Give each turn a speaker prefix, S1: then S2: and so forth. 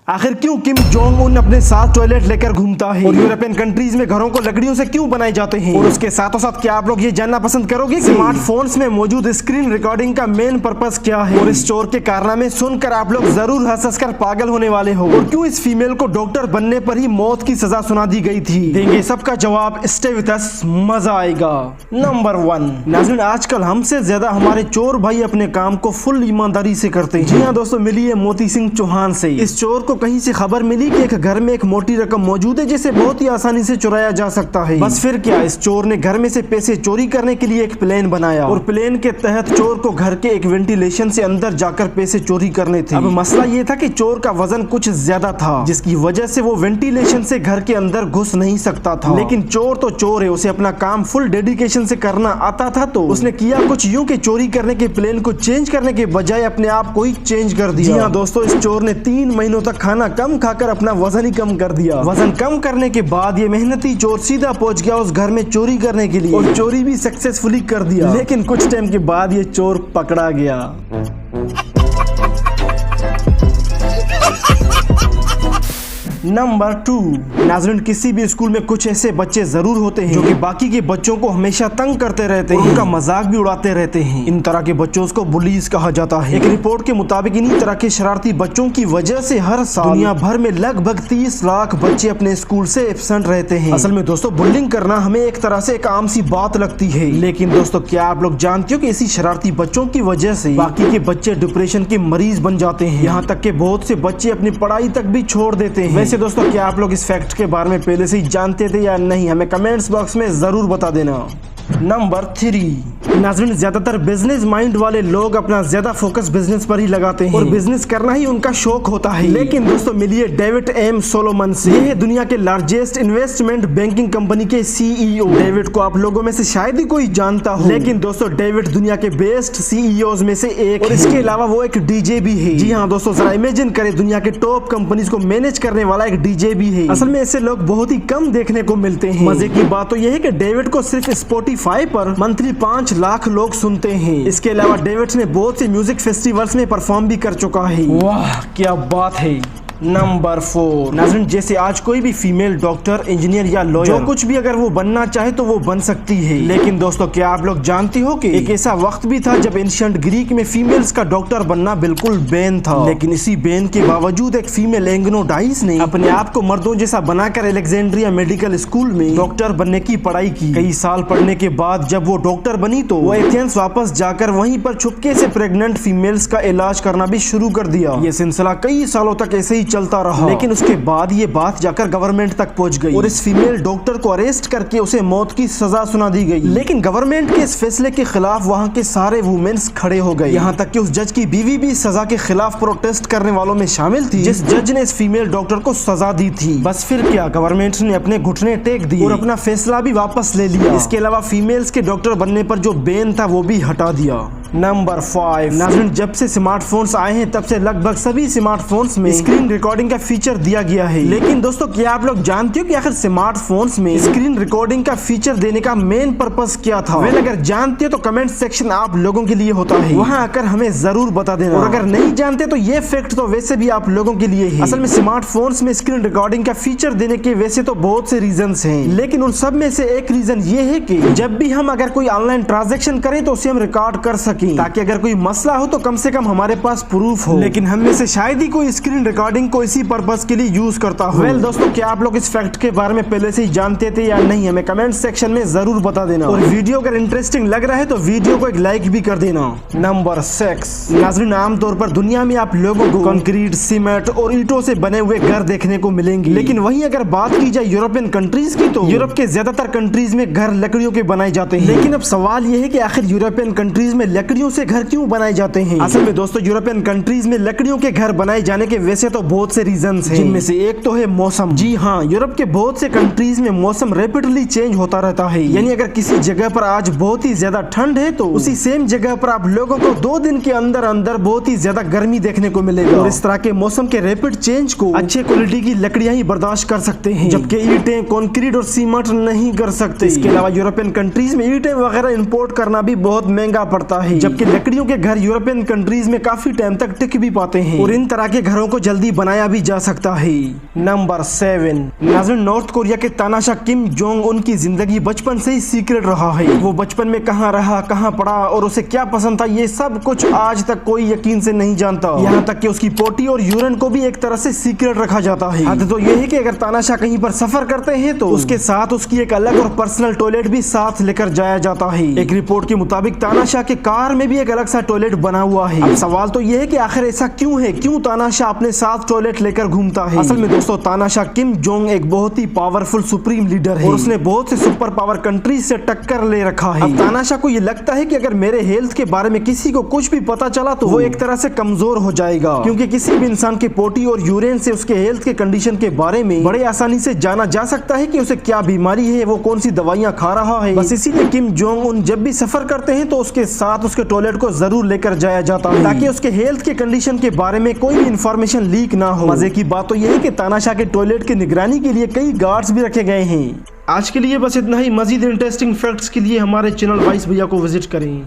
S1: आखिर क्यों Kim Jong Un अपने साथ टॉयलेट लेकर घूमता है और यूरोपियन कंट्रीज में घरों को लकड़ियों से क्यों बनाए जाते हैं, और उसके साथों साथ क्या आप लोग ये जानना पसंद करोगे स्मार्टफोन्स में मौजूद स्क्रीन रिकॉर्डिंग का मेन पर्पस क्या है, और इस चोर के कारनामे सुनकर आप लोग जरूर हंस कर पागल होने वाले हो, और क्यों इस फीमेल को डॉक्टर बनने पर ही मौत की सजा सुना दी गई थी। देंगे सबका जवाब, स्टे विद अस, मजा आएगा। नंबर 1, नाज़रीन आजकल हमसे ज्यादा हमारे चोर भाई अपने काम को फुल ईमानदारी से करते हैं। जी हाँ दोस्तों, मिली है मोती सिंह चौहान से। इस चोर को कहीं से खबर मिली कि एक घर में एक मोटी रकम मौजूद है जिसे बहुत ही आसानी से चुराया जा सकता है। बस फिर क्या, इस चोर ने घर में से पैसे चोरी करने के लिए एक प्लान बनाया, और प्लान के तहत चोर को घर के एक वेंटिलेशन से अंदर जाकर पैसे चोरी करने थे। अब मसला ये था कि चोर का वजन कुछ ज्यादा था, जिसकी वजह से वो वेंटिलेशन से घर के अंदर घुस नहीं सकता था। लेकिन चोर तो चोर है, उसे अपना काम फुल डेडिकेशन से करना आता था, तो उसने किया कुछ यूं कि चोरी करने के प्लान को चेंज करने के बजाय अपने आप को ही चेंज कर दिया। जी हाँ दोस्तों, इस चोर ने 3 महीनों तक खाना कम खाकर अपना वजन ही कम कर दिया। वजन कम करने के बाद ये मेहनती चोर सीधा पहुंच गया उस घर में चोरी करने के लिए, और चोरी भी सक्सेसफुली कर दिया। लेकिन कुछ टाइम के बाद ये चोर पकड़ा गया। नंबर 2, नाज़रीन किसी भी स्कूल में कुछ ऐसे बच्चे जरूर होते हैं जो कि बाकी के बच्चों को हमेशा तंग करते रहते हैं, उनका मजाक भी उड़ाते रहते हैं। इन तरह के बच्चों को बुलीज कहा जाता है। एक रिपोर्ट के मुताबिक इन्हीं तरह के शरारती बच्चों की वजह से हर साल दुनिया भर में लगभग 30 लाख बच्चे अपने स्कूल से एब्सेंट रहते हैं। असल में दोस्तों, बुलिंग करना हमें एक तरह से एक आम सी बात लगती है, लेकिन दोस्तों क्या आप लोग जानते हो कि इसी शरारती बच्चों की वजह से बाकी के बच्चे डिप्रेशन के मरीज बन जाते हैं। यहाँ तक के बहुत से बच्चे अपनी पढ़ाई तक भी छोड़ देते हैं। वैसे दोस्तों क्या आप लोग इस फैक्ट के बारे में पहले से ही जानते थे या नहीं, हमें कमेंट्स बॉक्स में जरूर बता देना। नंबर 3, नाज़रीन ज्यादातर बिजनेस माइंड वाले लोग अपना ज्यादा फोकस बिजनेस पर ही लगाते हैं, और बिजनेस करना ही उनका शौक होता है। लेकिन दोस्तों मिलिए डेविड एम सोलोमन से। ये है दुनिया के लार्जेस्ट इन्वेस्टमेंट बैंकिंग कंपनी के सीईओ। डेविड को आप लोगों में से शायद ही कोई जानता हो, लेकिन दोस्तों डेविड दुनिया के बेस्ट सीईओज में से एक, और इसके अलावा वो एक डीजे भी है। जी हाँ दोस्तों, जरा इमेजिन करें, दुनिया के टॉप कंपनीज को मैनेज करने वाला एक डीजे भी है। असल में ऐसे लोग बहुत ही कम देखने को मिलते हैं। मजे की बात तो यह है कि डेविड को सिर्फ स्पॉटिफाई पर मंथली 5 लाख लोग सुनते हैं। इसके अलावा डेविड ने बहुत से म्यूजिक फेस्टिवल्स में परफॉर्म भी कर चुका है। वाह क्या बात है। नंबर 4, नाज़रीन जैसे आज कोई भी फीमेल डॉक्टर, इंजीनियर या लॉयर जो कुछ भी अगर वो बनना चाहे तो वो बन सकती है। लेकिन दोस्तों क्या आप लोग जानते हो कि एक ऐसा वक्त भी था जब एंशिएंट ग्रीक में फीमेल्स का डॉक्टर बनना बिल्कुल बैन था। लेकिन इसी बैन के बावजूद एक फीमेल एंग्नो डाइस ने अपने आप को मर्दों जैसा बनाकर अलेक्जेंड्रिया मेडिकल स्कूल में डॉक्टर बनने की पढ़ाई की। कई साल पढ़ने के बाद जब वो डॉक्टर बनी तो वो एथेंस वापस जाकर वहीं पर छुपके से प्रेग्नेंट फीमेल्स का इलाज करना भी शुरू कर दिया। ये सिलसिला कई सालों तक ऐसे ही चलता रहा, लेकिन उसके बाद ये बात जाकर गवर्नमेंट तक पहुंच गई, और इस फीमेल डॉक्टर को अरेस्ट करके उसे मौत की सजा सुना दी गई। लेकिन गवर्नमेंट के इस फैसले के खिलाफ वहां के सारे वुमेन्स खड़े हो गए। यहाँ तक कि उस जज की बीवी भी सजा के खिलाफ प्रोटेस्ट करने वालों में शामिल थी, जिस जज ने इस फीमेल डॉक्टर को सजा दी थी। बस फिर क्या, गवर्नमेंट ने अपने घुटने टेक दिए और अपना फैसला भी वापस ले लिया। इसके अलावा फीमेल्स के डॉक्टर बनने पर जो बैन था वो भी हटा दिया। नंबर 5, नाज़रीन जब से स्मार्टफोन्स आए हैं तब से लगभग सभी स्मार्टफोन्स में स्क्रीन रिकॉर्डिंग का फीचर दिया गया है। लेकिन दोस्तों क्या आप लोग जानते हो कि आखिर स्मार्टफोन्स में स्क्रीन रिकॉर्डिंग का फीचर देने का मेन पर्पस क्या था? वेल अगर जानते हो तो कमेंट सेक्शन आप लोगों के लिए होता है, वहां आकर हमें जरूर बता देना। और अगर नहीं जानते तो ये फैक्ट तो वैसे भी आप लोगों के लिए है। असल में स्मार्टफोन्स में स्क्रीन रिकॉर्डिंग का फीचर देने के वैसे तो बहुत से रीजंस हैं, लेकिन उन सब में से एक रीजन ये है कि जब भी हम अगर कोई ऑनलाइन ट्रांजैक्शन करें तो उसे हम रिकॉर्ड कर सकें, ताकि अगर कोई मसला हो तो कम से कम हमारे पास प्रूफ हो। लेकिन हम में से शायद ही कोई स्क्रीन रिकॉर्डिंग को इसी पर्पस के लिए यूज करता हो। वेल दोस्तों क्या आप लोग इस फैक्ट के बारे में पहले से ही जानते थे या नहीं, हमें कमेंट सेक्शन में जरूर बता देना। और वीडियो अगर इंटरेस्टिंग लग रहा है तो वीडियो को एक लाइक भी कर देना। नंबर 6, नाज़रीन आमतौर पर दुनिया में आप लोगों को कंक्रीट, सीमेंट और ईंटों से बने हुए घर देखने को मिलेंगे। लेकिन वहीं अगर बात की जाए यूरोपियन कंट्रीज की तो यूरोप के ज्यादातर कंट्रीज में घर लकड़ियों के बनाए जाते हैं। लेकिन अब सवाल यह है कि आखिर यूरोपियन कंट्रीज में लकड़ियों से घर क्यों बनाए जाते हैं? असल में दोस्तों यूरोपियन कंट्रीज में लकड़ियों के घर बनाए जाने के वैसे तो बहुत से रीजंस हैं, जिनमें से एक तो है मौसम। जी हाँ, यूरोप के बहुत से कंट्रीज में मौसम रैपिडली चेंज होता रहता है। यानी अगर किसी जगह पर आज बहुत ही ज्यादा ठंड है तो उसी सेम जगह पर आप लोगों को 2 दिन के अंदर अंदर बहुत ही ज्यादा गर्मी देखने को मिलेगा। और इस तरह के मौसम के रैपिड चेंज को अच्छे क्वालिटी की लकड़ियां ही बर्दाश्त कर सकते हैं, जबकि ईंटें, कंक्रीट और सीमेंट नहीं कर सकते। इसके अलावा यूरोपियन कंट्रीज में ईंटें वगैरह इंपोर्ट करना भी बहुत महंगा पड़ता है। है, जबकि लकड़ियों के घर यूरोपियन कंट्रीज में काफी टाइम तक टिक भी पाते हैं और इन तरह के घरों को जल्दी बनाया भी जा सकता है। नंबर 7, नाज़रीन, नॉर्थ कोरिया के तानाशाह किम जोंग उन की जिंदगी बचपन से ही सीक्रेट रहा है। वो बचपन में कहाँ रहा, कहाँ पढ़ा और उसे क्या पसंद था, ये सब कुछ आज तक कोई यकीन से नहीं जानता। यहाँ तक कि उसकी पोटी और यूरिन को भी एक तरह से सीक्रेट रखा जाता है। हद तो ये है कि अगर तानाशाह कहीं पर सफर करते हैं तो उसके साथ उसकी एक अलग और पर्सनल टॉयलेट भी साथ लेकर जाया जाता है। एक रिपोर्ट के मुताबिक तानाशाह के कार में भी एक अलग सा टॉयलेट बना हुआ है। अब सवाल तो ये है कि आखिर ऐसा क्यों है, क्यों तानाशाह अपने साथ टॉयलेट लेकर घूमता है। असल में दोस्तों, तानाशाह किम जोंग एक बहुत ही पावरफुल सुप्रीम लीडर है और उसने बहुत से सुपर पावर कंट्रीज से टक्कर ले रखा है। अब तानाशाह को ये लगता है कि अगर मेरे हेल्थ के बारे में किसी को कुछ भी पता चला तो वो एक तरह से कमजोर हो जाएगा, क्योंकि किसी भी इंसान के पोटी और यूरिन से उसके हेल्थ के कंडीशन के बारे में बड़े आसानी से जाना जा सकता है कि उसे क्या बीमारी है, वो कौन सी दवाइयां खा रहा है। बस इसीलिए किम जोंग उन जब भी सफर करते हैं तो उसके साथ उसके टॉयलेट को जरूर लेकर जाया जाता है, ताकि उसके हेल्थ के कंडीशन के बारे में कोई भी इंफॉर्मेशन लीक ना हो। मजे की बात तो यह है कि तानाशाह के टॉयलेट की निगरानी के लिए कई गार्ड्स भी रखे गए हैं। आज के लिए बस इतना ही। मजीद इंटरेस्टिंग फैक्ट्स के लिए हमारे चैनल वाइस भैया को विजिट करें।